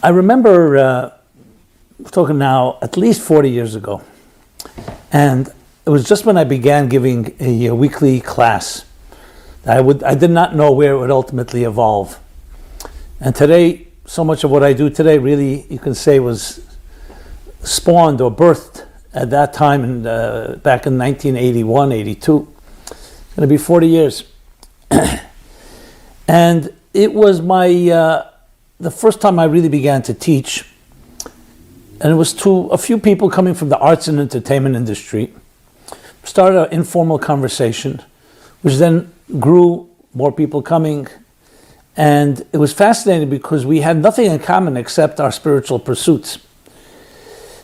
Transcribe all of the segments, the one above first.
I remember talking now at least 40 years ago, and it was just when I began giving a weekly class. I did not know where it would ultimately evolve. And today, so much of what I do today really, you can say, was spawned or birthed at that time back in 1981, 82. It's going to be 40 years. And it was the first time I really began to teach. And it was to a few people coming from the arts and entertainment industry. Started an informal conversation, which then grew, more people coming. And it was fascinating because we had nothing in common except our spiritual pursuits.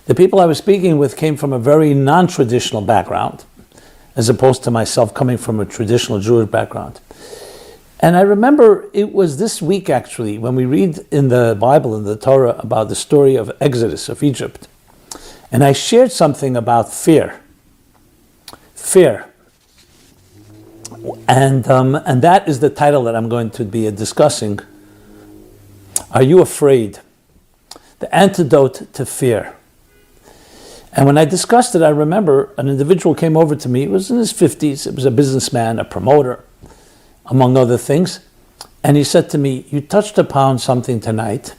The people I was speaking with came from a very non-traditional background, as opposed to myself coming from a traditional Jewish background. And I remember it was this week, actually, when we read in the Bible, in the Torah, about the story of Exodus, of Egypt. And I shared something about fear. Fear. And that is the title that I'm going to be discussing. Are you afraid? The antidote to fear. And when I discussed it, I remember an individual came over to me. He was in his 50s. It was a businessman, a promoter, among other things. And he said to me, you touched upon something tonight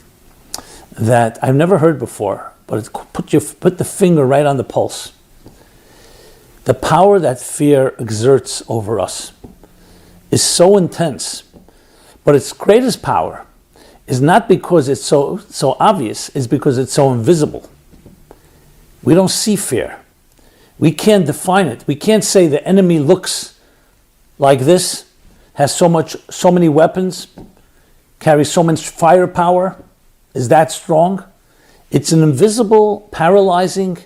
that I've never heard before, but it put the finger right on the pulse. The power that fear exerts over us is so intense, but its greatest power is not because it's so obvious, it's because it's so invisible. We don't see fear. We can't define it. We can't say the enemy looks like this, has so many weapons, carries so much firepower, is that strong. It's an invisible, paralyzing,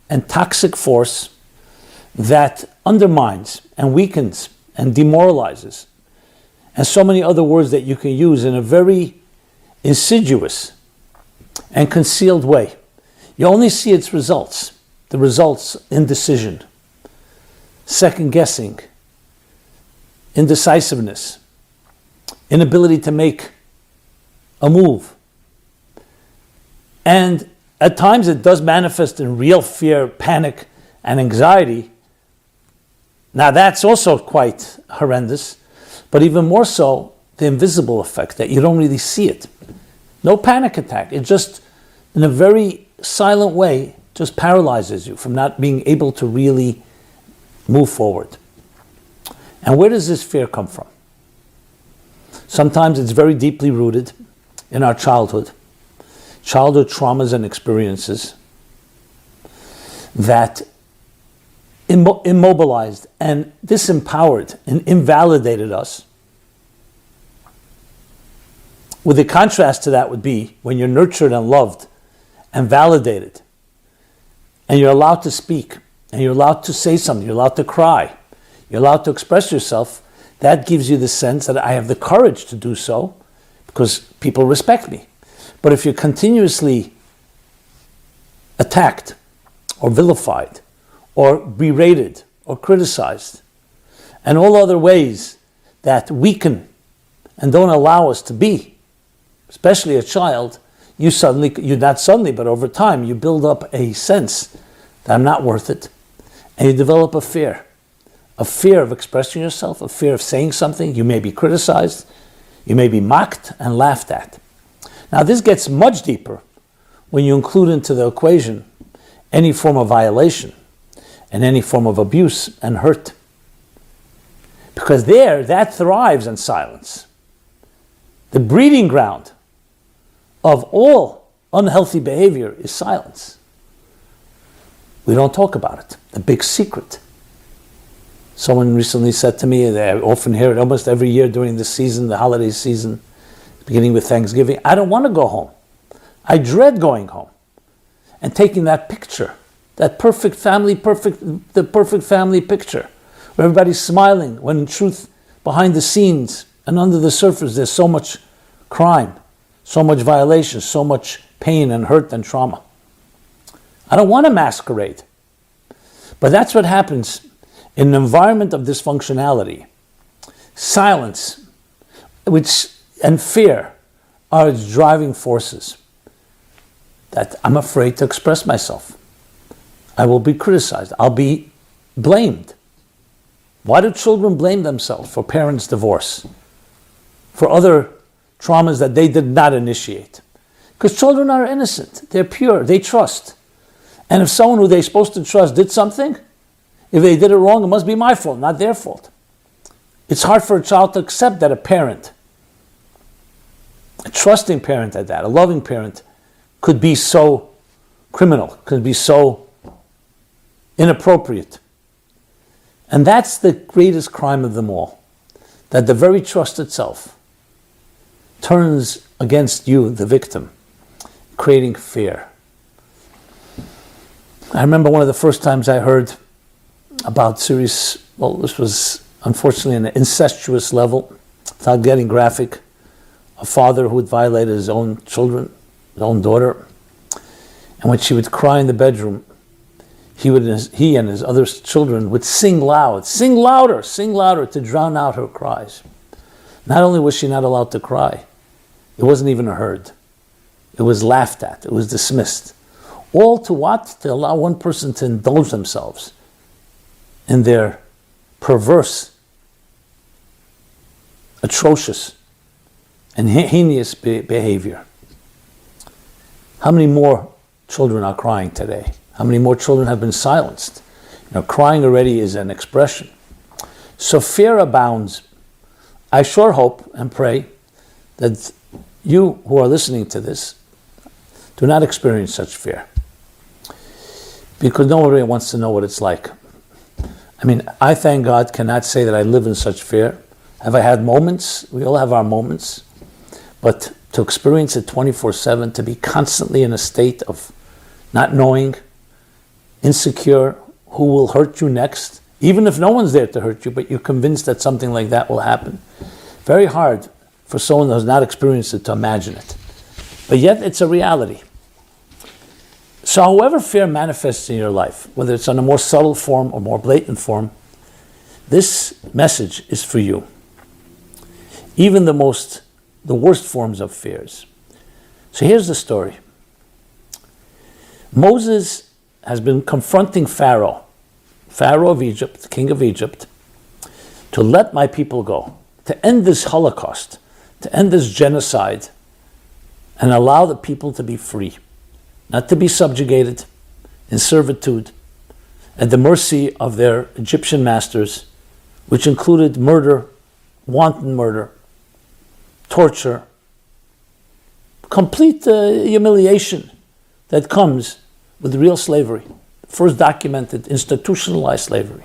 and toxic force that undermines and weakens and demoralizes, and so many other words that you can use in a very insidious and concealed way. You only see its results. The results: indecision, second guessing, indecisiveness, inability to make a move. And at times it does manifest in real fear, panic, and anxiety. Now that's also quite horrendous, but even more so, the invisible effect that you don't really see it. No panic attack. It just, in a very silent way, just paralyzes you from not being able to really move forward. And where does this fear come from? Sometimes it's very deeply rooted in our childhood traumas and experiences that immobilized and disempowered and invalidated us. With the contrast to that would be when you're nurtured and loved and validated, and you're allowed to speak, and you're allowed to say something, you're allowed to cry, you're allowed to express yourself. That gives you the sense that I have the courage to do so because people respect me. But if you're continuously attacked or vilified or berated or criticized and all other ways that weaken and don't allow us to be, especially a child, but over time, you build up a sense that I'm not worth it, and you develop a fear of expressing yourself, a fear of saying something. You may be criticized, you may be mocked and laughed at. Now this gets much deeper when you include into the equation any form of violation and any form of abuse and hurt. Because that thrives in silence. The breeding ground of all unhealthy behavior is silence. We don't talk about it. The big secret. Someone recently said to me, I often hear it almost every year during the season, the holiday season, beginning with Thanksgiving, I don't want to go home. I dread going home and taking that picture, that perfect family picture, where everybody's smiling, when in truth, behind the scenes and under the surface, there's so much crime, so much violation, so much pain and hurt and trauma. I don't want to masquerade. But that's what happens in an environment of dysfunctionality. Silence and fear are its driving forces. that I'm afraid to express myself. I will be criticized. I'll be blamed. Why do children blame themselves for parents' divorce? For other traumas that they did not initiate? Because children are innocent. They're pure. They trust. And if someone who they're supposed to trust did something, if they did it wrong, it must be my fault, not their fault. It's hard for a child to accept that a parent, a trusting parent at that, a loving parent, could be so criminal, could be so inappropriate. And that's the greatest crime of them all, that the very trust itself turns against you, the victim, creating fear. I remember one of the first times I heard about serious, this was unfortunately on an incestuous level, without getting graphic, a father who had violated his own children, his own daughter, and when she would cry in the bedroom, he and his other children would sing louder to drown out her cries. Not only was she not allowed to cry, it wasn't even heard. It was laughed at, it was dismissed. All to what? To allow one person to indulge themselves in their perverse, atrocious, and heinous behavior. How many more children are crying today? How many more children have been silenced? Crying already is an expression. So fear abounds. I sure hope and pray that you who are listening to this do not experience such fear, because nobody wants to know what it's like. I thank God, cannot say that I live in such fear. Have I had moments? We all have our moments. But to experience it 24/7, to be constantly in a state of not knowing, insecure, who will hurt you next, even if no one's there to hurt you, but you're convinced that something like that will happen. Very hard for someone who has not experienced it to imagine it. But yet it's a reality. So however fear manifests in your life, whether it's on a more subtle form or more blatant form, this message is for you. Even the worst forms of fears. So here's the story. Moses has been confronting Pharaoh of Egypt, the king of Egypt, to let my people go, to end this Holocaust, to end this genocide, and allow the people to be free, not to be subjugated in servitude at the mercy of their Egyptian masters, which included murder, wanton murder, torture, complete humiliation that comes with real slavery, first documented institutionalized slavery.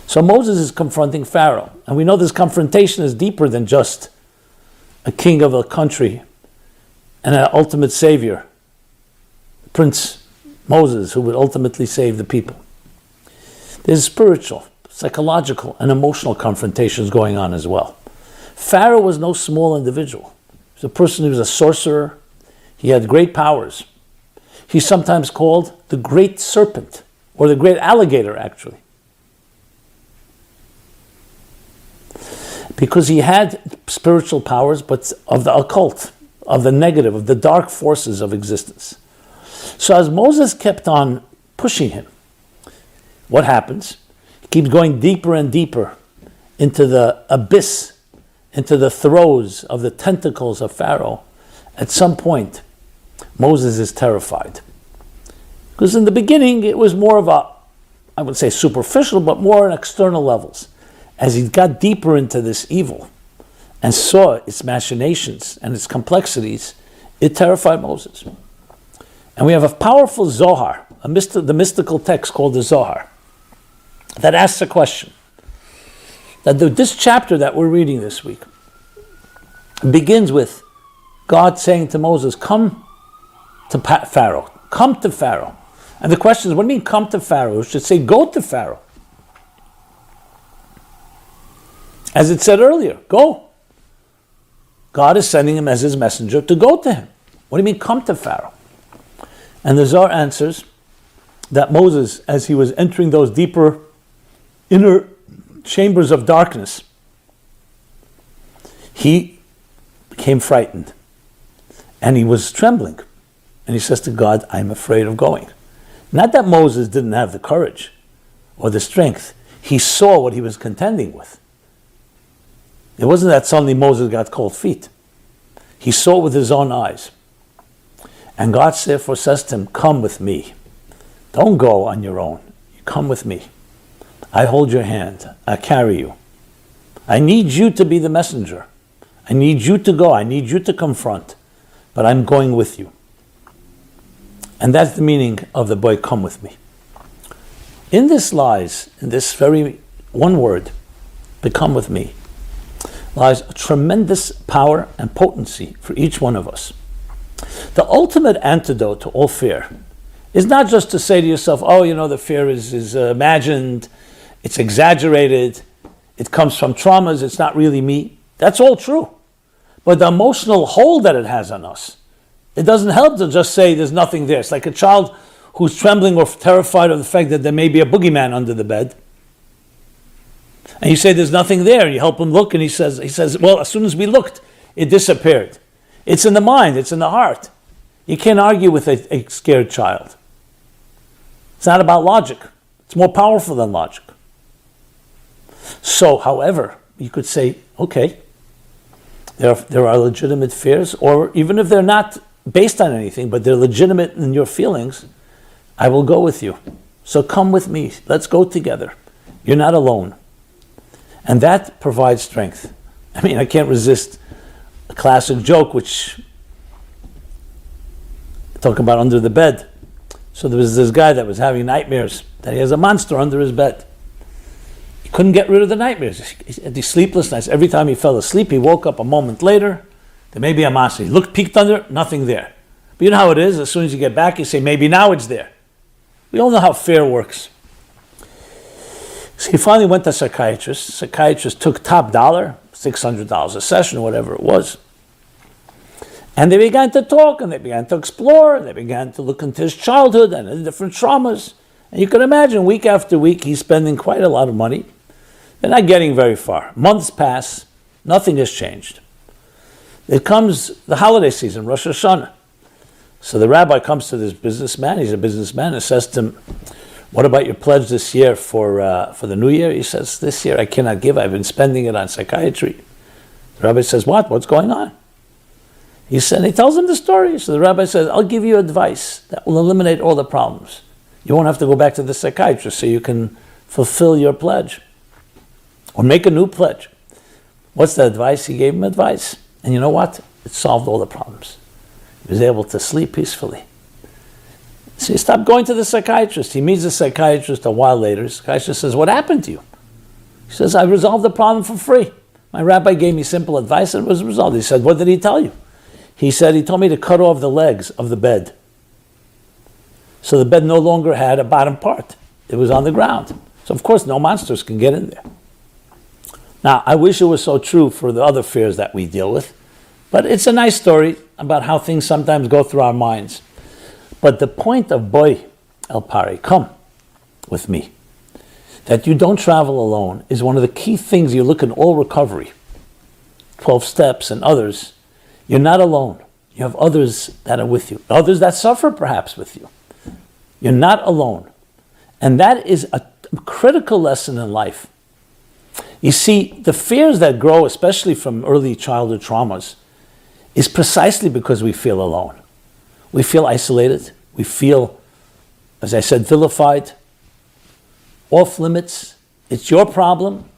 So Moses is confronting Pharaoh, and we know this confrontation is deeper than just a king of a country and an ultimate savior, Prince Moses, who would ultimately save the people. There's spiritual, psychological, and emotional confrontations going on as well. Pharaoh was no small individual. He was a person who was a sorcerer. He had great powers. He's sometimes called the great serpent, or the great alligator, actually. Because he had spiritual powers, but of the occult, of the negative, of the dark forces of existence. So as Moses kept on pushing him, what happens? He keeps going deeper and deeper into the abyss, into the throes of the tentacles of Pharaoh. At some point, Moses is terrified. Because in the beginning, it was more of a, I would say superficial, but more on external levels. As he got deeper into this evil and saw its machinations and its complexities, it terrified Moses. And we have a powerful Zohar, the mystical text called the Zohar, that asks a question. That this chapter that we're reading this week begins with God saying to Moses, come to Pharaoh. Come to Pharaoh. And the question is, what do you mean come to Pharaoh? It should say go to Pharaoh. As it said earlier, go. God is sending him as his messenger to go to him. What do you mean come to Pharaoh? And the Zohar answers that Moses, as he was entering those deeper inner chambers of darkness, he became frightened. And he was trembling. And he says to God, I'm afraid of going. Not that Moses didn't have the courage or the strength. He saw what he was contending with. It wasn't that suddenly Moses got cold feet. He saw it with his own eyes. And God therefore says to him, come with me. Don't go on your own. You come with me. I hold your hand. I carry you. I need you to be the messenger. I need you to go. I need you to confront. But I'm going with you. And that's the meaning of the boy, come with me. In this lies, in this very one word, become with me, lies a tremendous power and potency for each one of us. The ultimate antidote to all fear is not just to say to yourself, oh, the fear is imagined, it's exaggerated, it comes from traumas, it's not really me. That's all true. But the emotional hold that it has on us, it doesn't help to just say there's nothing there. It's like a child who's trembling or terrified of the fact that there may be a boogeyman under the bed. And you say there's nothing there. You help him look, and he says, well, as soon as we looked, it disappeared. It's in the mind, it's in the heart. You can't argue with a scared child. It's not about logic. It's more powerful than logic. So, however, you could say, okay, there are legitimate fears, or even if they're not based on anything, but they're legitimate in your feelings, I will go with you. So come with me. Let's go together. You're not alone. And that provides strength. I can't resist a classic joke, which talk about under the bed. So there was this guy that was having nightmares that he has a monster under his bed. He couldn't get rid of the nightmares. He had these sleepless nights. Every time he fell asleep, he woke up a moment later. There may be a monster. He looked, peeked under, nothing there. But you know how it is. As soon as you get back, you say, maybe now it's there. We all know how fear works. So he finally went to a psychiatrist. The psychiatrist took top dollar, $600 a session or whatever it was. And they began to talk, and they began to explore, and they began to look into his childhood and the different traumas. And you can imagine week after week, he's spending quite a lot of money. They're not getting very far. Months pass, nothing has changed. It comes the holiday season, Rosh Hashanah. So the rabbi comes to this businessman, he's a businessman, and says to him, what about your pledge this year for the new year? He says, this year I cannot give, I've been spending it on psychiatry. The rabbi says, what's going on? He tells him the story. So the rabbi says, I'll give you advice that will eliminate all the problems. You won't have to go back to the psychiatrist so you can fulfill your pledge or make a new pledge. What's the advice? He gave him advice. And you know what? It solved all the problems. He was able to sleep peacefully. So he stopped going to the psychiatrist. He meets the psychiatrist a while later. The psychiatrist says, what happened to you? He says, I resolved the problem for free. My rabbi gave me simple advice and it was resolved. He said, what did he tell you? He said, he told me to cut off the legs of the bed. So the bed no longer had a bottom part. It was on the ground. So of course no monsters can get in there. Now, I wish it was so true for the other fears that we deal with, but it's a nice story about how things sometimes go through our minds. But the point of Boy El Pari, come with me, that you don't travel alone is one of the key things you look in all recovery, 12 steps and others. You're not alone. You have others that are with you, others that suffer perhaps with you. You're not alone. And that is a critical lesson in life. You see, the fears that grow, especially from early childhood traumas, is precisely because we feel alone. We feel isolated. We feel, as I said, vilified, off limits. It's your problem.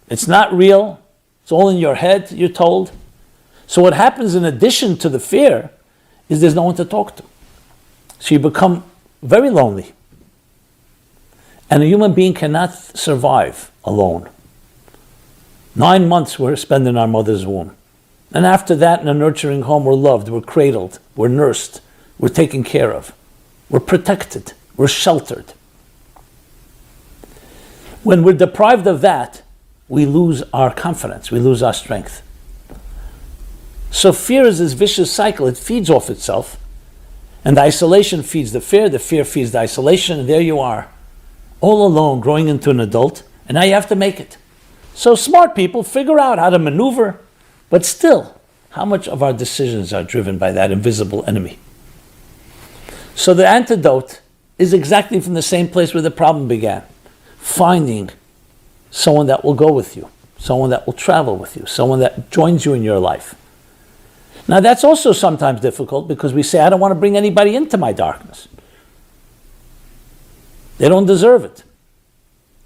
It's not real. It's all in your head, you're told. So what happens in addition to the fear is there's no one to talk to. So you become very lonely. And a human being cannot survive alone. 9 months we're spent in our mother's womb. And after that, in a nurturing home, we're loved, we're cradled, we're nursed, we're taken care of, we're protected, we're sheltered. When we're deprived of that, we lose our confidence, we lose our strength. So fear is this vicious cycle. It feeds off itself. And the isolation feeds the fear feeds the isolation, and there you are, all alone, growing into an adult, and now you have to make it. So smart people figure out how to maneuver, but still, how much of our decisions are driven by that invisible enemy? So the antidote is exactly from the same place where the problem began. Finding someone that will go with you, someone that will travel with you, someone that joins you in your life. Now that's also sometimes difficult because we say, I don't want to bring anybody into my darkness. They don't deserve it.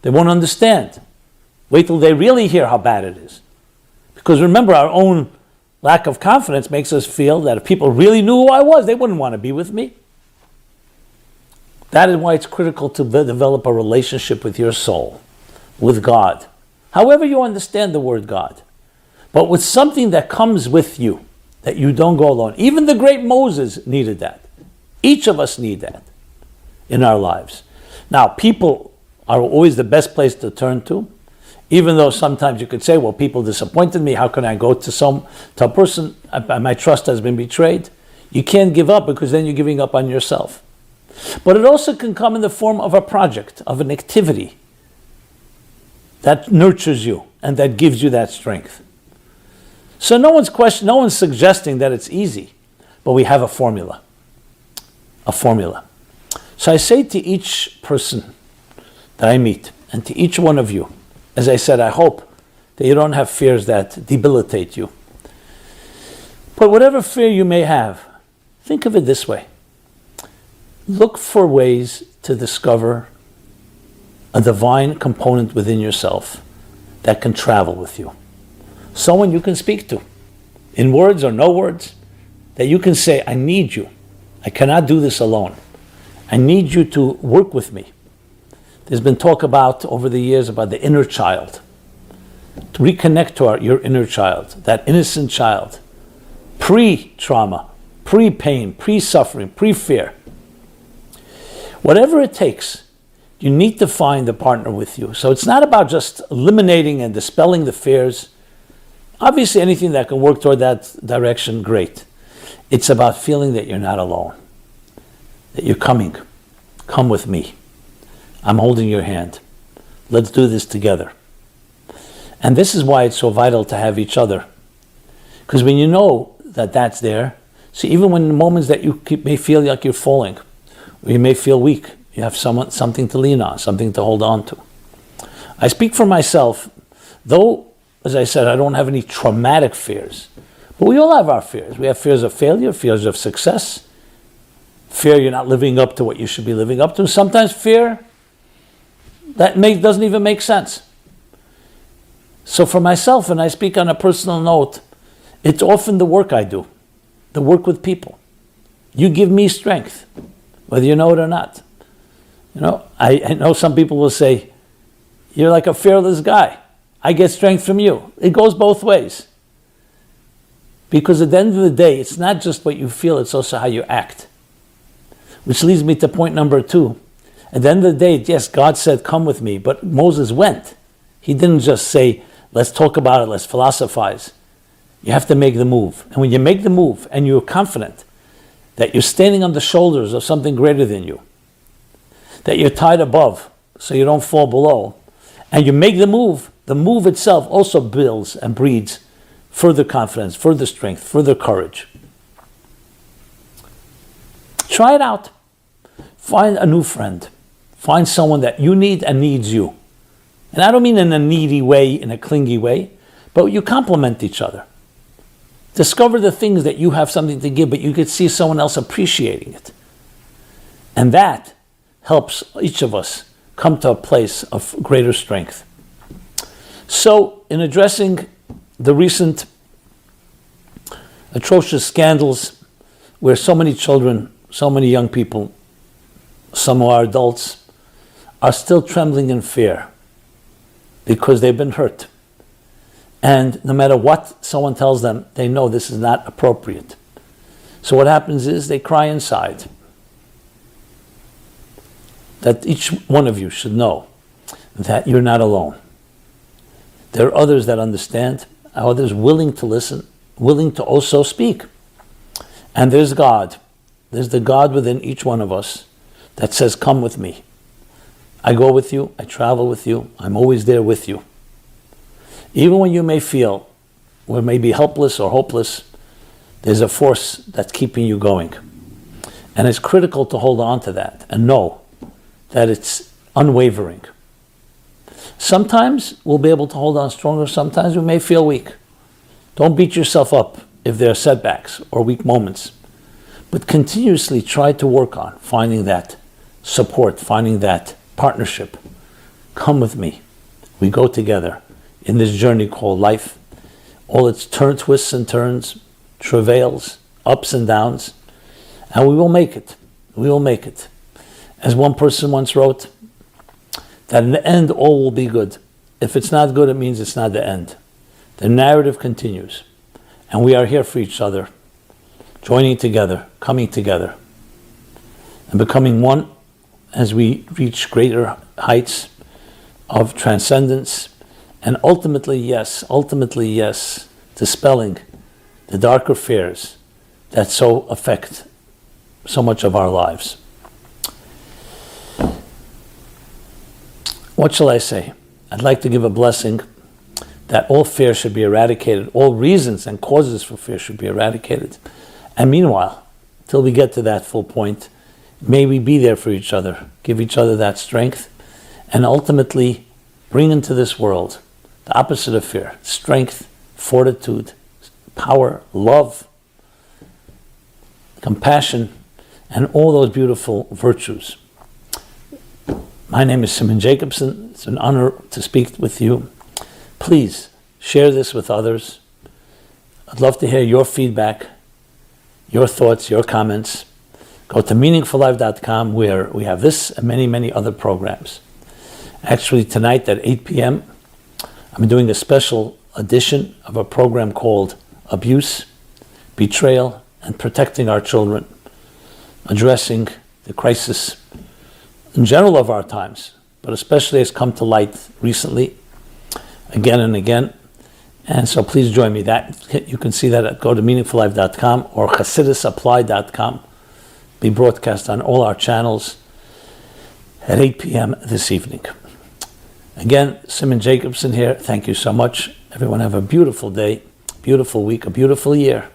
They won't understand. Wait till they really hear how bad it is. Because remember, our own lack of confidence makes us feel that if people really knew who I was, they wouldn't want to be with me. That is why it's critical to develop a relationship with your soul, with God. However you understand the word God. But with something that comes with you, that you don't go alone. Even the great Moses needed that. Each of us need that in our lives. Now, people are always the best place to turn to, even though sometimes you could say, well, people disappointed me, how can I go to a person, my trust has been betrayed? You can't give up because then you're giving up on yourself. But it also can come in the form of a project, of an activity that nurtures you and that gives you that strength. So no one's suggesting that it's easy, but we have a formula. A formula. So I say to each person that I meet, and to each one of you, as I said, I hope that you don't have fears that debilitate you. But whatever fear you may have, think of it this way. Look for ways to discover a divine component within yourself that can travel with you. Someone you can speak to, in words or no words, that you can say, I need you. I cannot do this alone. I need you to work with me. There's been talk about, over the years, about the inner child. To reconnect to your inner child, that innocent child, pre-trauma, pre-pain, pre-suffering, pre-fear. Whatever it takes, you need to find a partner with you. So it's not about just eliminating and dispelling the fears. Obviously, anything that can work toward that direction, great. It's about feeling that you're not alone, that you're coming. Come with me. I'm holding your hand. Let's do this together. And this is why it's so vital to have each other. Because when you know that that's there, see, even when the moments that you may feel like you're falling, or you may feel weak, you have something to lean on, something to hold on to. I speak for myself, though, as I said, I don't have any traumatic fears. But we all have our fears. We have fears of failure, fears of success, fear you're not living up to what you should be living up to. Sometimes fear that doesn't even make sense. So for myself, and I speak on a personal note, it's often the work I do, the work with people. You give me strength, whether you know it or not. You know, I know some people will say, you're like a fearless guy. I get strength from you. It goes both ways. Because at the end of the day, it's not just what you feel, it's also how you act. Which leads me to point number 2. At the end of the day, yes, God said, come with me, but Moses went. He didn't just say, let's talk about it, let's philosophize. You have to make the move. And when you make the move and you're confident that you're standing on the shoulders of something greater than you, that you're tied above so you don't fall below, and you make the move itself also builds and breeds further confidence, further strength, further courage. Try it out. Find a new friend. Find someone that you need and needs you. And I don't mean in a needy way, in a clingy way, but you complement each other. Discover the things that you have something to give, but you could see someone else appreciating it. And that helps each of us come to a place of greater strength. So, in addressing the recent atrocious scandals where so many children, so many young people, some of our adults are still trembling in fear because they've been hurt. And no matter what someone tells them, they know this is not appropriate. So what happens is they cry inside. That each one of you should know that you're not alone. There are others that understand, others willing to listen, willing to also speak. And there's God. There's the God within each one of us that says, come with me. I go with you, I travel with you, I'm always there with you. Even when you may feel, or may be helpless or hopeless, there's a force that's keeping you going. And it's critical to hold on to that and know that it's unwavering. Sometimes we'll be able to hold on stronger, sometimes we may feel weak. Don't beat yourself up if there are setbacks or weak moments, but continuously try to work on finding that support, finding that partnership. Come with me. We go together in this journey called life. All its twists and turns, travails, ups and downs, and we will make it. We will make it. As one person once wrote, that in the end all will be good. If it's not good, it means it's not the end. The narrative continues, and we are here for each other, joining together, coming together, and becoming one as we reach greater heights of transcendence, and ultimately, yes, dispelling the darker fears that so affect so much of our lives. What shall I say? I'd like to give a blessing that all fear should be eradicated, all reasons and causes for fear should be eradicated. And meanwhile, till we get to that full point, may we be there for each other, give each other that strength, and ultimately bring into this world the opposite of fear: strength, fortitude, power, love, compassion, and all those beautiful virtues. My name is Simon Jacobson. It's an honor to speak with you. Please share this with others. I'd love to hear your feedback, your thoughts, your comments. Go to meaningfullife.com where we have this and many, many other programs. Actually, tonight at 8 p.m., I'm doing a special edition of a program called Abuse, Betrayal, and Protecting Our Children, addressing the crisis in general of our times, but especially has come to light recently, again and again. And so please join me. That you can see that at go to meaningfullife.com or chasidusapply.com. Be broadcast on all our channels at 8 p.m. this evening. Again, Simon Jacobson here. Thank you so much. Everyone have a beautiful day, beautiful week, a beautiful year.